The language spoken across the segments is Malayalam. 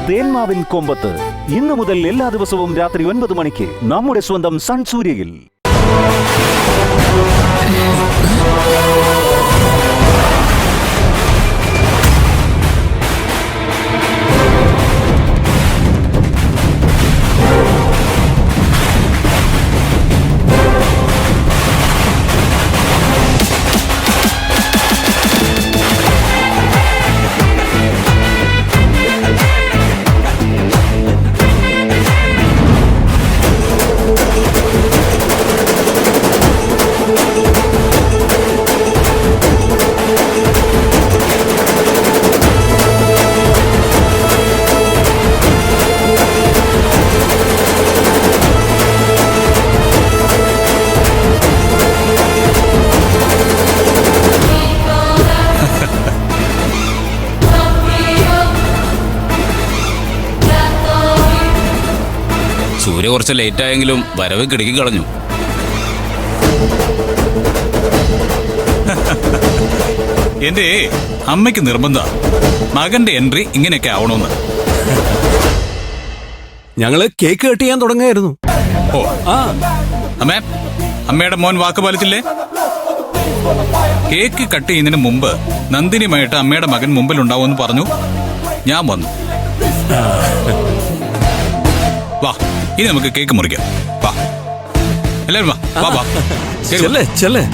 തേന്മാവിൻ കൊമ്പത്ത് ഇന്നു മുതൽ എല്ലാ ദിവസവും രാത്രി 9 മണിക്ക് നമ്മുടെ സ്വന്തം സൺ സൂര്യയിൽ. സൂര്യ കുറച്ച് ലേറ്റ് ആയെങ്കിലും വരവ് കിടക്കി കളഞ്ഞു. എന്റെ അമ്മയ്ക്ക് നിർബന്ധ മകന്റെ എൻട്രി ഇങ്ങനെയൊക്കെ ആവണമെന്ന്. ഞങ്ങള് കേക്ക് കട്ട് ചെയ്യാൻ തുടങ്ങായിരുന്നു. ഓ ആ അമ്മേ, അമ്മയുടെ മോൻ വാക്ക് പാലിച്ചില്ലേ? കേക്ക് കട്ട് ചെയ്യുന്നതിന് മുമ്പ് നന്ദിനിയുമായിട്ട് അമ്മയുടെ മകൻ മുമ്പിൽ ഉണ്ടാവുമെന്ന് പറഞ്ഞു. ഞാൻ വന്നു. വാ, ഇനി നമുക്ക് കേക്ക് മുറിക്കാം. വാ എല്ലാവരും വാ വാ വാ. ചെല്ലേ ചെല്ലേ.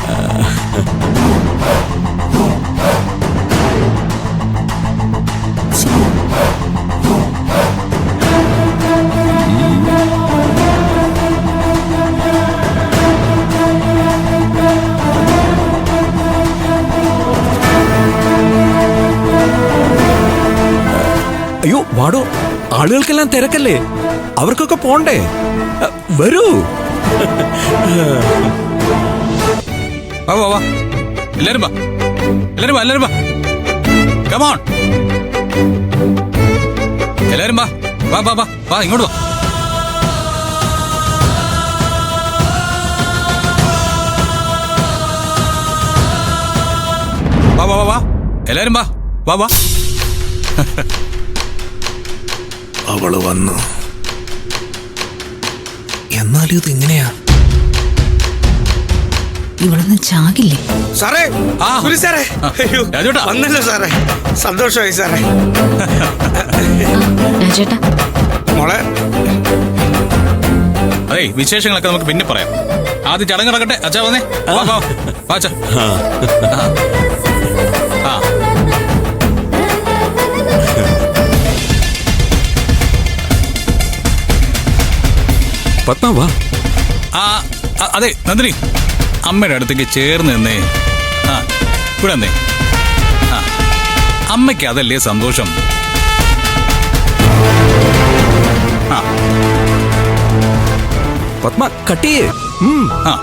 അയ്യോ വാടോ, ആളുകൾക്കെല്ലാം തിരക്കല്ലേ, അവർക്കൊക്കെ പോണ്ടേ. വരൂ. വാ വാ വാ എല്ലാരും വാ, എല്ലാരും വാ, എല്ലാരും വാ. കം ഓൺ എല്ലാരും വാ വാ വാ വാ വാ, ഇങ്ങോട്ട് വാ. വാ വാ വാ വാ എല്ലാരും വാ വാ വാ. അവള് വന്നു. എന്നാലും ഇത് എങ്ങനെയാ? ഇവളൊന്നും ചാകില്ലേ? സാറേ, സാറേ, വന്നല്ലോ സാറേ, സന്തോഷമായി സാറേ. രാജേട്ടാ മോളെ, അതെ വിശേഷങ്ങളൊക്കെ നമുക്ക് പിന്നെ പറയാം. ആദ്യം ചടങ്ങ് നടക്കട്ടെ. അച്ഛാ വന്നേ. വാ വാ വാ അച്ഛാ. ആ പത്മ വാ. അതെ നന്ദിനി, അമ്മയുടെ അടുത്തേക്ക് ചേർന്ന് നിന്നേ. ആ ഇവിടെ വന്നേ. ആ അമ്മയ്ക്ക് അതല്ലേ സന്തോഷം. ആ പത്മ കട്ടിയേ. ആ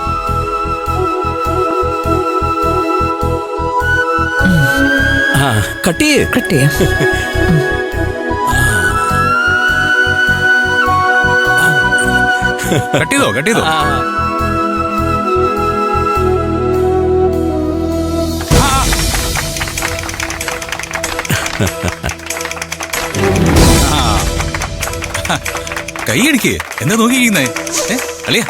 കട്ടിയേ. കട്ടിയാ. കട്ടിയതോ കട്ടിയതോ. കൈയടിക്ക്. എന്താ നോക്കിയിരിക്കുന്നേ? അളിയ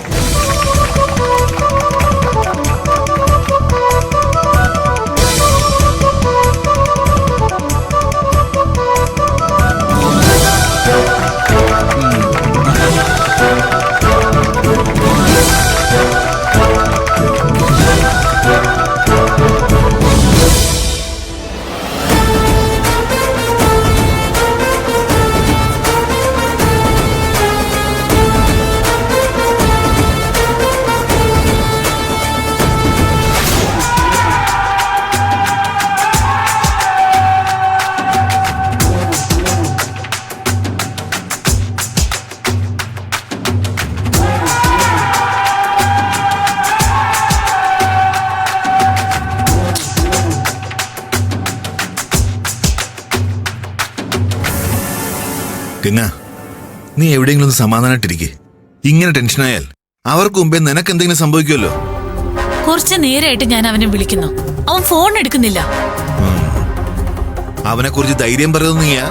കിങ്ങ, നീ എവിടെയെങ്കിലും ഒന്ന് സമാധാനായിട്ടിരിക്കെ. ഇങ്ങനെ ടെൻഷനായാൽ അവർക്ക് മുമ്പേ നിനക്ക് എന്തെങ്കിലും സംഭവിക്കുമല്ലോ. കുറച്ചു നേരമായിട്ട് ഞാൻ അവനെ വിളിക്കുന്നു, അവൻ ഫോൺ എടുക്കുന്നില്ല. അവനെ കുറിച്ച് ധൈര്യം പറയുന്നത് നീയാ.